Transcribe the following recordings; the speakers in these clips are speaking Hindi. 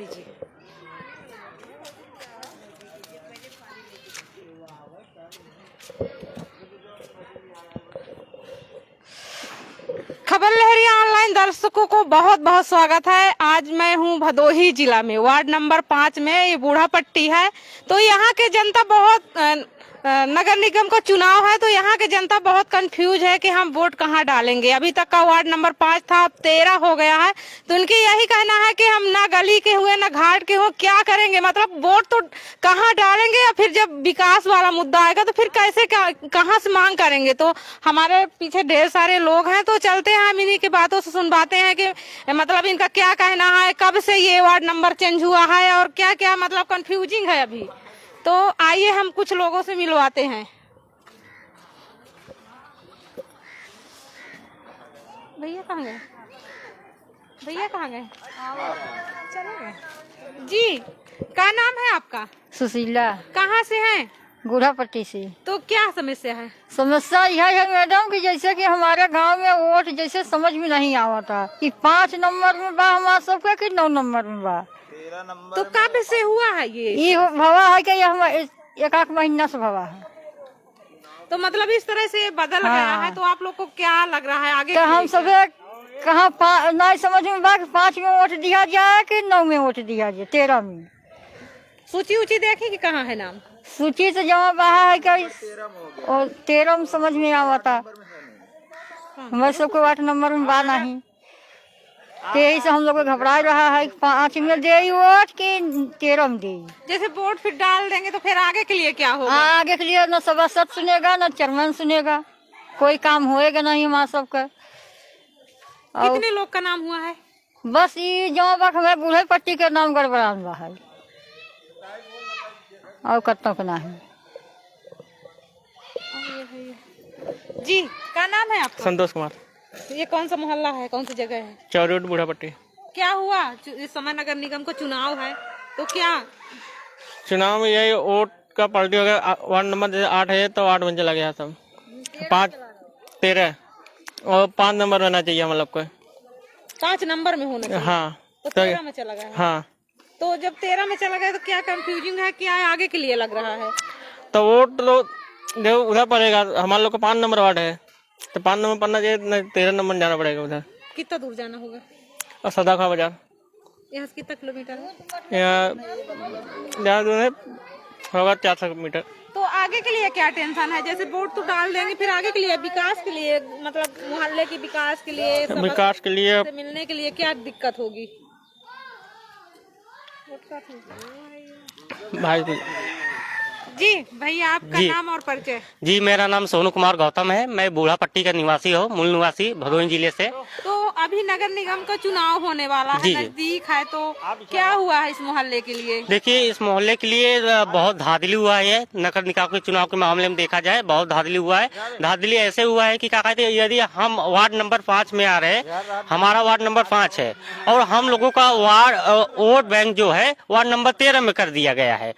दीजिए। खबर लहरी ऑनलाइन दर्शकों को बहुत बहुत स्वागत है। आज मैं हूं भदोही जिला में, वार्ड नंबर 5 में। ये बूढ़ा पट्टी है। तो यहाँ के जनता बहुत नगर निगम का चुनाव है, तो यहाँ के जनता बहुत कंफ्यूज है कि हम वोट कहाँ डालेंगे। अभी तक का वार्ड नंबर 5 था, अब 13 हो गया है। तो उनकी यही कहना है कि हम ना गली के हुए ना घाट के हुए, क्या करेंगे, मतलब वोट तो कहाँ डालेंगे, या फिर जब विकास वाला मुद्दा आएगा तो फिर कैसे कहाँ से मांग करेंगे। तो हमारे पीछे ढेर सारे लोग हैं, तो चलते हैं, हम इन्हीं की बातों से सुनवाते हैं कि मतलब इनका क्या कहना है, कब से ये वार्ड नंबर चेंज हुआ है और क्या क्या मतलब कंफ्यूजिंग है अभी। तो आइए हम कुछ लोगों से मिलवाते हैं। भैया कहाँ गए? भैया कहाँ गए? चले गए जी। क्या नाम है आपका? सुशीला। कहाँ से हैं? बूढ़ा पट्टी से। तो क्या समस्या है? समस्या यह है मैडम कि जैसे कि हमारे गांव में वोट जैसे समझ में नहीं आवता कि 5 नंबर में बा हमारा सबका कि 9 नंबर में बा। 13 नंबर तो कब से हुआ है ये भवा है कि यह एक महीना से भवा है। तो मतलब इस तरह से बदल गया है, तो आप लोग को क्या लग रहा है आगे? तो हम सब कहाँ नहीं समझ में बा कि 5 में वोट दिया जाए कि 9 में वोट दिया जाए, 13 में। सूची ऊची देखे कि कहाँ है नाम? सूची से जमा बहा है क्या, और 13 में समझ में आवता। हमारे सबके 8 नंबर में बा नहीं, तो यही से हम लोग को घबरा रहा है 5 में दे वोट कि 13 में दे। जैसे वोट फिर डाल देंगे तो फिर आगे के लिए क्या होगा? आगे के लिए न सभासद सुनेगा न चेयरमैन सुनेगा, कोई काम होएगा नहीं हमारा सबका। कितने लोग का नाम हुआ है? बस ये जमा बाक हमारे बूढ़े पट्टी के नाम गड़बड़ान बा है, और कत्तों का नहीं। जी, क्या नाम है आपका? संतोष कुमार। ये कौन सा मोहल्ला है, कौन सी जगह है? चौरोड बूढ़ा पट्टी। क्या हुआ इस समय नगर निगम का चुनाव है, तो क्या चुनाव में यही वोट का पलटी हो गया। वार्ड नंबर 8 है तो 8 बन चला गया सब। 5 13 और 5 नंबर रहना चाहिए हम लोग को। 5 नंबर में होना चाहिए। हाँ तो 13 में चला गया। हाँ, तो जब 13 में चला गया तो क्या कंफ्यूजिंग है, क्या आगे के लिए लग रहा है? तो वोट लो देखो उधर पड़ेगा। हमारे लोग को 5 नंबर वार्ड है, तो 5 नंबर पढ़ना चाहिए, 13 नंबर जाना पड़ेगा उधर। कितना दूर जाना होगा? और सदाखा बाजार यहाँ से कितना किलोमीटर है? यहाँ जहाँ दूर है होगा 400 मीटर। तो आगे के लिए क्या टेंशन है? जैसे वोट तो डाल देंगे, फिर आगे के लिए विकास के लिए, मतलब मोहल्ले के विकास के लिए, मिलने के लिए क्या दिक्कत होगी? भाई जी भैया, आपका नाम और परिचय? जी, मेरा नाम सोनू कुमार गौतम है। मैं बूढ़ा पट्टी का निवासी हूँ, मूल निवासी भदोही जिले से। तो अभी नगर निगम का चुनाव होने वाला है, नजदीक है, तो क्या हुआ है इस मोहल्ले के लिए? देखिए, इस मोहल्ले के लिए बहुत धांधली हुआ है। नगर निगम के चुनाव के मामले में देखा जाए बहुत धांधली हुआ है। धांधली ऐसे हुआ है कि क्या कहते हैं, यदि हम वार्ड नंबर 5 में आ रहे हैं, हमारा वार्ड नंबर 5 है, और हम लोगों का वोट बैंक जो है वार्ड नंबर 13 में कर दिया गया है।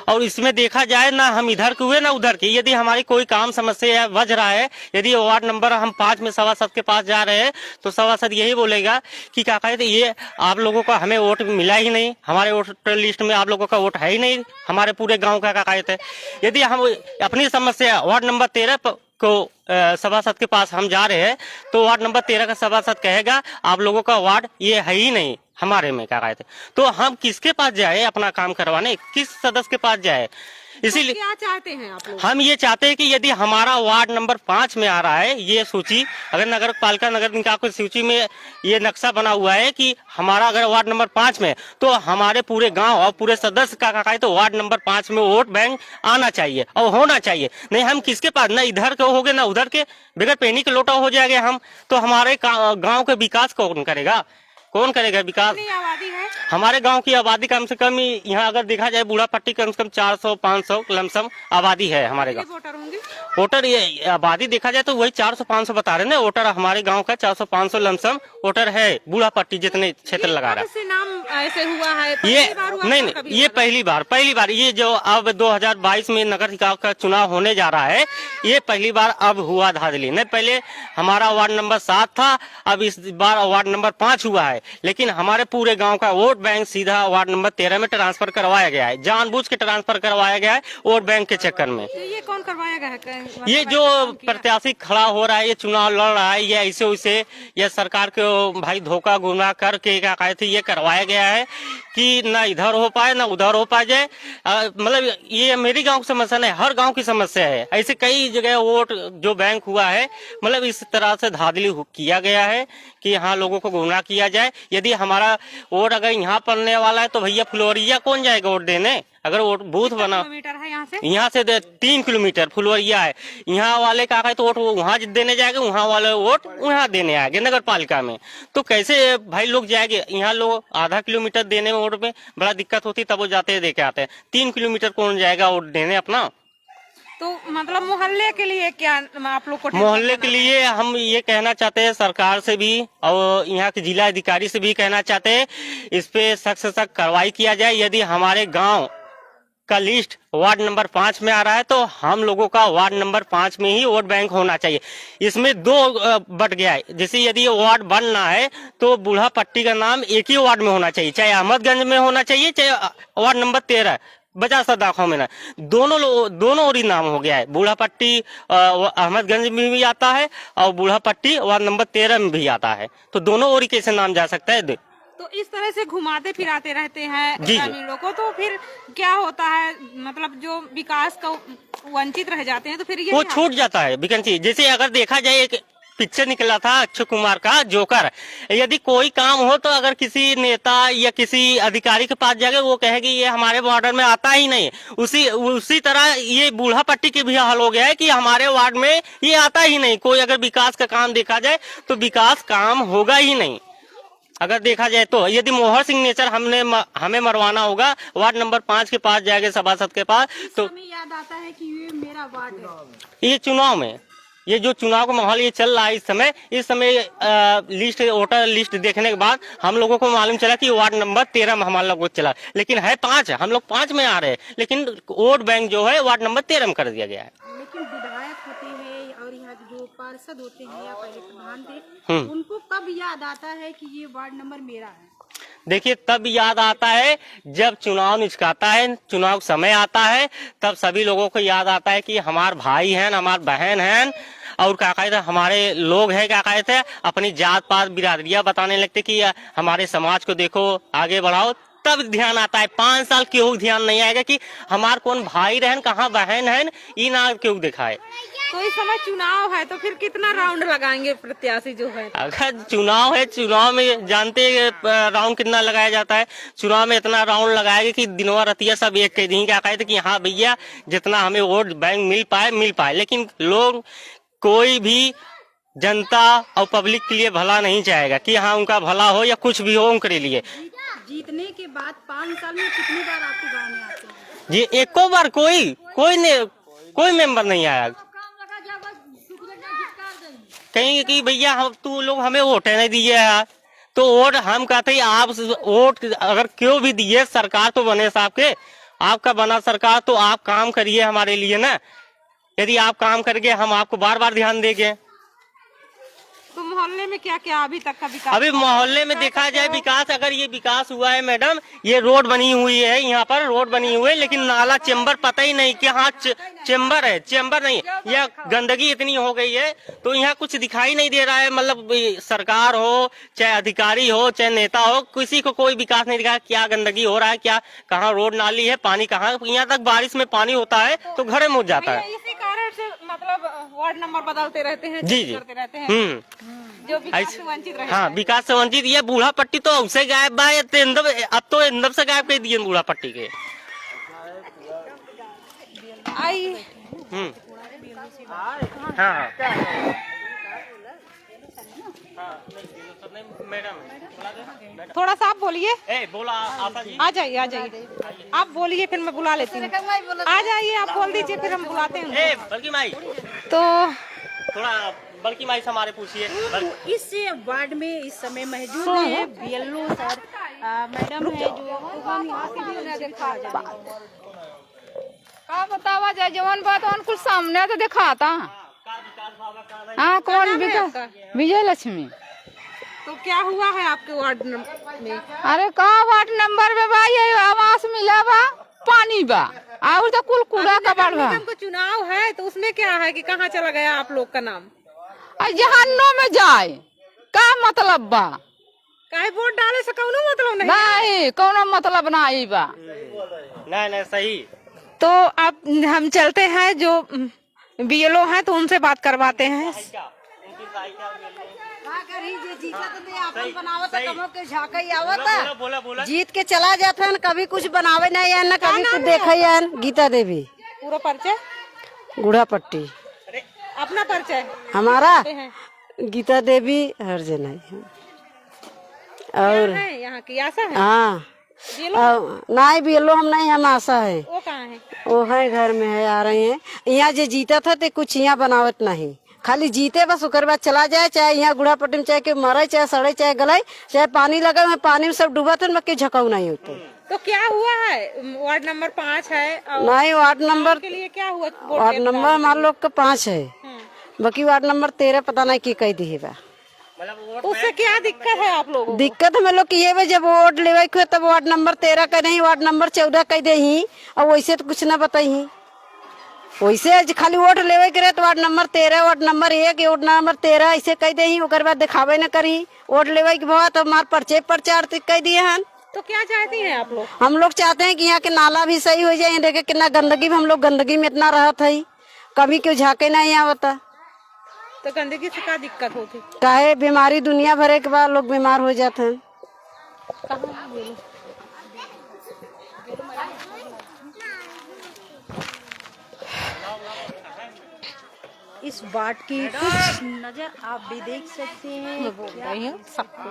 और इसमें देखा जाए ना हम इधर के हुए ना उधर के, यदि हमारी कोई काम समस्या बज रहा है, यदि वार्ड नंबर हम 5 में सभासद के पास जा रहे हैं, तो सभासद यही बोलेगा कि क्या कहते ये आप लोगों का हमें वोट मिला ही नहीं, हमारे वोटर लिस्ट में आप लोगों का वोट है ही नहीं, हमारे पूरे गांव का क्या कहते हैं। यदि हम अपनी समस्या वार्ड नंबर 13 को सभासद के पास हम जा रहे हैं, तो वार्ड नंबर 13 का सभासद कहेगा आप लोगों का वार्ड ये है ही नहीं हमारे में, क्या कहते। तो हम किसके पास जाए अपना काम करवाने, किस सदस्य के पास जाए? इसीलिए क्या चाहते हैं आप लोग? हम ये चाहते हैं कि यदि हमारा वार्ड नंबर 5 में आ रहा है ये सूची, अगर नगर पालिका नगर निगम की सूची में ये नक्शा बना हुआ है कि हमारा अगर वार्ड नंबर 5 में, तो हमारे पूरे गांव और पूरे सदस्य का कहा तो वार्ड नंबर 5 में वोट बैंक आना चाहिए और होना चाहिए। नहीं हम किसके पास, न इधर के हो गए ना उधर के, बगैर पेनी के लोटा हो जाएंगे हम, तो हमारे गाँव के विकास कौन करेगा? कौन करेगा विकास? आबादी है हमारे गांव की आबादी कम से कम यहाँ अगर देखा जाए बूढ़ा पट्टी कम से कम 400-500 लमसम आबादी है हमारे गाँव। वोटर होंगे? वोटर ये आबादी देखा जाए तो वही 400-500 बता रहे ना वोटर, हमारे गांव का 400-500 लमसम वोटर है बूढ़ा पट्टी जितने क्षेत्र लगा रहा है। नाम ऐसे हुआ है ये नहीं, ये पहली बार ये जो अब 2022 में नगर निगम का चुनाव होने जा रहा है, ये पहली बार अब हुआ धांधली। नहीं पहले हमारा वार्ड नंबर 7 था, अब इस बार वार्ड नंबर 5 हुआ है। लेकिन हमारे पूरे गांव का वोट बैंक सीधा वार्ड नंबर 13 में ट्रांसफर करवाया गया है, जानबूझ के ट्रांसफर करवाया गया है वोट बैंक के चक्कर में। तो ये कौन करवाया गया है? ये जो प्रत्याशी खड़ा हो रहा है, ये चुनाव लड़ रहा है, ये ऐसे वैसे ये सरकार को भाई धोखा गुमराह करके क्या कहते ये करवाया गया है कि ना इधर हो पाए ना उधर हो पाए जाए। मतलब ये मेरी गांव की समस्या नहीं, हर गांव की समस्या है। ऐसे कई जगह वोट जो बैंक हुआ है, मतलब इस तरह से धांधली किया गया है कि यहाँ लोगों को गुमराह किया जाए। यदि हमारा वोट अगर यहाँ पड़ने वाला है तो भैया फुलवरिया कौन जाएगा वोट देने? अगर वोट बूथ बना किलोमीटर है यहाँ से 3 किलोमीटर फुलवरिया है, यहाँ वाले का है तो वोट वहाँ देने जाएंगे, वहाँ वाले वोट वहाँ देने आएंगे नगर पालिका में। तो कैसे भाई लोग जाएंगे? यहाँ लोग आधा किलोमीटर देने में वोट में बड़ा दिक्कत होती, तब वो जाते दे के आते हैं। 3 किलोमीटर कौन जाएगा वोट देने अपना? तो मतलब मोहल्ले के लिए क्या आप लोग को? मोहल्ले के लिए हम ये कहना चाहते हैं सरकार से भी और यहाँ के जिला अधिकारी से भी कहना चाहते हैं, इस पे सख्त से सख्त कार्रवाई किया जाए। यदि हमारे गांव का लिस्ट वार्ड नंबर 5 में आ रहा है तो हम लोगों का वार्ड नंबर 5 में ही वोट बैंक होना चाहिए। इसमें 2 बट गया है, जैसे यदि ये वार्ड बनना है तो बूढ़ा पट्टी का नाम एक ही वार्ड में होना चाहिए, चाहे अहमदगंज में होना चाहिए चाहे वार्ड नंबर 13 बजा सदाखों में ना, दोनों ओरी नाम हो गया है। बूढ़ा पट्टी अहमदगंज में भी आता है और बूढ़ा पट्टी वार्ड नंबर 13 में भी आता है, तो दोनों ओरी कैसे नाम जा सकता है? तो इस तरह से घुमाते फिराते रहते हैं ग्रामीणों को, तो फिर क्या होता है? मतलब जो विकास का वंचित रह जाते हैं तो फिर ये वो छूट जाता है विकंसी। जैसे अगर देखा जाए एक पिक्चर निकला था अक्षय कुमार का जोकर, यदि कोई काम हो तो अगर किसी नेता या किसी अधिकारी के पास जाके वो कहेगी ये हमारे बॉर्डर में आता ही नहीं, उसी तरह ये बूढ़ा पट्टी के भी हाल हो गया है कि हमारे वार्ड में ये आता ही नहीं। कोई अगर विकास का काम देखा जाए तो विकास काम होगा ही नहीं। अगर देखा जाए तो यदि मोहर सिग्नेचर हमें मरवाना होगा वार्ड नंबर 5 के पास जाएंगे सभासद के पास, तो याद आता है कि ये मेरा वार्ड है। ये चुनाव में ये जो चुनाव का माहौल ये चल रहा है इस समय लिस्ट वोटर लिस्ट देखने के बाद हम लोगों को मालूम चला कि वार्ड नंबर 13 में हमारा लोग चला, लेकिन है 5, हम लोग 5 में आ रहे हैं, लेकिन वोट बैंक जो है वार्ड नंबर 13 में कर दिया गया है। लेकिन विधायक होते हैं और यहाँ जो पार्षद होते हैं या पहले प्रधान थे, उनको कब याद आता है कि ये वार्ड नंबर मेरा है? देखिए तब याद आता है जब चुनाव निचकाता है, चुनाव समय आता है, तब सभी लोगों को याद आता है कि हमारे भाई हैं, हमारे बहन हैं और क्या कहते हैं हमारे लोग हैं, क्या कहते हैं अपनी जात पात बिरादरियां बताने लगते कि हमारे समाज को देखो आगे बढ़ाओ, तब ध्यान आता है। 5 साल क्यों ध्यान नहीं आएगा कि हमारे कौन भाई रहन कहाँ बहन है, ये ना क्यों दिखाए। तो इस समय चुनाव है तो फिर कितना राउंड लगाएंगे प्रत्याशी जो है? अगर चुनाव है, चुनाव में जानते राउंड कितना लगाया जाता है, चुनाव में इतना राउंड लगाएगा कि दिनवा रतिया सब एक कह दी क्या कहते कि हाँ भैया जितना हमें वोट बैंक मिल पाए। लेकिन लोग कोई भी जनता और पब्लिक के लिए भला नहीं चाहेगा कि हाँ उनका भला हो या कुछ भी हो उनके लिए। जीतने के बाद 5 साल में कितनी बार आपके गाँव में आते हैं? जी एको बार कोई मेंबर नहीं आया, कहेंगे कि भैया हम तू लोग हमें वोट नहीं दिए है, तो वोट हम कहते हैं आप वोट अगर क्यों भी दिए, सरकार तो बने साहब के, आपका बना सरकार तो आप काम करिए हमारे लिए ना। यदि आप काम करेंगे हम आपको बार बार ध्यान देंगे। तो मोहल्ले में क्या क्या अभी तक का विकास? अभी मोहल्ले में देखा जाए विकास, अगर ये विकास हुआ है मैडम, ये रोड बनी हुई है, यहाँ पर रोड बनी हुई है, लेकिन नाला चेम्बर पता ही नहीं कि हाँ चेम्बर है, चेम्बर नहीं, यह गंदगी इतनी हो गई है तो यहाँ कुछ दिखाई नहीं दे रहा है। मतलब सरकार हो चाहे अधिकारी हो चाहे नेता हो, किसी को कोई विकास नहीं दिखा, क्या गंदगी हो रहा है, क्या कहाँ रोड नाली है, पानी कहाँ, यहाँ तक बारिश में पानी होता है तो घर में हो जाता है। इसी कारण से मतलब वार्ड नंबर बदलते रहते हैं, जी करते रहते हैं जो विकास से वंचित रहे। हाँ विकास से वंचित। ये बूढ़ा पट्टी तो उससे गायब बा, अब तो इंदब से गायब कर दिए बूढ़ा पट्टी के। आई हाँ थोड़ा सा आप बोलिए। बोला आ जाइए आप बोलिए, फिर मैं बुला लेती हूँ। आ जाइए आप बोल दीजिए, फिर हम बुलाते हैं। बल्कि माई तो थोड़ा बल्कि माई से हमारे पूछिए। इस वार्ड में इस समय मौजूद है बीएलओ सर मैडम है जो हम यहाँ से भी उन्हें देखा का बतावा जाए जवान बात कुल सामने तो दिखाता। हाँ कौन विजय लक्ष्मी तो क्या हुआ है आपके वार्ड में? अरे कहाँ वार्ड नंबर में बा ये आवास मिला बा पानी बा और तो कुल कूड़ा कबाड़ बा। निगम का चुनाव है तो उसमें क्या है कि कहाँ चला गया आप लोग का नाम? जहन्नो में जाए का मतलब बा? काहे वोट डाले से कौनो मतलब नहीं? नहीं कोनो मतलब नहीं बा। नहीं सही। तो अब हम चलते हैं जो बीएलओ हैं तो उनसे बात करवाते हैं। बोला जीत के चला जाता है, कभी कुछ बनावे नहीं है ना कभी कुछ देखा है। गीता देवी, पूरा परिचय? गुड़ा पट्टी। अपना परिचय? हमारा गीता देवी हर जना है। और है यहाँ की आशा है? हाँ नहीं बीएलओ हम नहीं, हम आशा है। वो कहाँ है? वो है घर में है, आ रहे हैं। यहाँ जो जीता था तो कुछ यहाँ बनावट नहीं, खाली जीते बस उकर बाद चला जाए, चाहे यहाँ गुड़ा पट्टी में चाहे के मरे चाहे सड़े चाहे गले चाहे पानी लगे में पानी में सब डूबा था बाकी झकाऊ नहीं होते। तो क्या हुआ है? वार्ड नंबर 5 है और नहीं वार्ड नंबर के लिए क्या हुआ? वार्ड नंबर हमारे लोग का 5 है, बाकी वार्ड नंबर 13 पता नहीं की कह दी है। तो उससे क्या दिक्कत है आप लोगों को? दिक्कत हमें लोग की ये जब वोट लेवे के तब वार्ड नंबर 13 का नहीं वार्ड नंबर 14 कह दे ही, और वैसे तो कुछ न बताई। वैसे खाली वोट लेवे के रहे तो ward number 13 ward number 1 ward number 13 ऐसे कह दे ही, ओकर बाद दिखावे न करी। वोट लेवे के बाद तो हमारे पर्चे प्रचार कह दिए हैं। तो क्या चाहती हैं आप लोग? हम लोग चाहते हैं कि यहाँ के नाला भी सही हो जाए। देखे कितना गंदगी, हम लोग गंदगी में इतना रहत है, कभी क्यों झाके नहीं आवता। तो गंदगी से क्या दिक्कत होती? काहे बीमारी दुनिया भरे के बाद लोग बीमार हो जाते हैं। इस वार्ड की कुछ नजर आप भी देख सकते हैं। बोल रही हूँ सबको।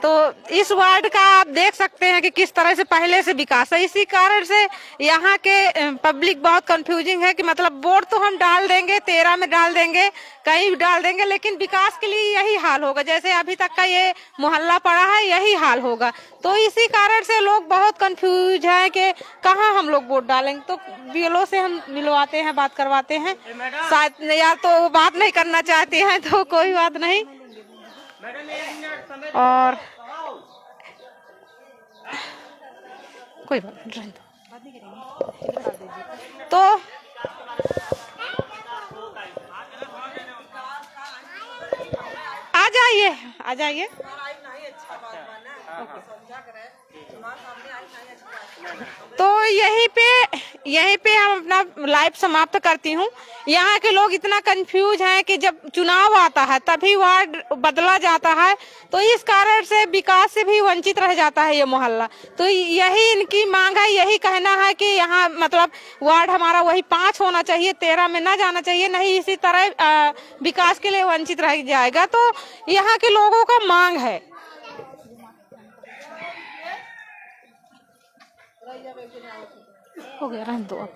तो इस वार्ड का आप देख सकते हैं कि किस तरह से पहले से विकास है। इसी कारण से यहाँ के पब्लिक बहुत कंफ्यूजिंग है कि मतलब वोट तो हम डाल देंगे, 13 में डाल देंगे, कहीं भी डाल देंगे, लेकिन विकास के लिए यही हाल होगा। जैसे अभी तक का ये मोहल्ला पड़ा है यही हाल होगा। तो इसी कारण से लोग बहुत कंफ्यूज हैं कि कहाँ हम लोग वोट डालेंगे। तो बीएलओ से हम मिलवाते हैं, बात करवाते हैं। शायद या तो वो बात नहीं करना चाहती हैं तो कोई बात नहीं। और कोई बात नहीं तो आ जाइए, आ जाइए। तो यहीं पे हम अपना लाइव समाप्त करती हूँ। यहाँ के लोग इतना कंफ्यूज हैं कि जब चुनाव आता है तभी वार्ड बदला जाता है, तो इस कारण से विकास से भी वंचित रह जाता है ये मोहल्ला। तो यही इनकी मांग है, यही कहना है कि यहाँ मतलब वार्ड हमारा वही 5 होना चाहिए, 13 में ना जाना चाहिए, नहीं इसी तरह विकास के लिए वंचित रह जाएगा। तो यहाँ के लोगों का मांग है। हो गया, रहने दो अब।